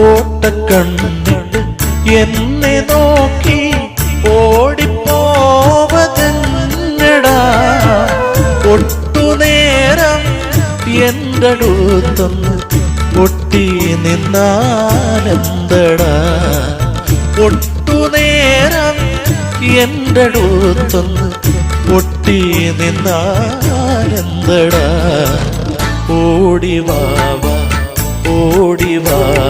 ഓട്ടക്കണ്ണിട്ട് എന്നെ നോക്കി ഓടിപ്പോവതെന്നടാ. ഒട്ടുനേരം എൻ്റെ അടുത്തൊന്ന് ഒട്ടി നിന്നാലെന്തടാ. ഒട്ടുനേരം എൻ്റെ അടുത്തൊന്ന് ഒട്ടി നിന്നാലെന്തടാ. ഓടിവാവ ഓടിവാവ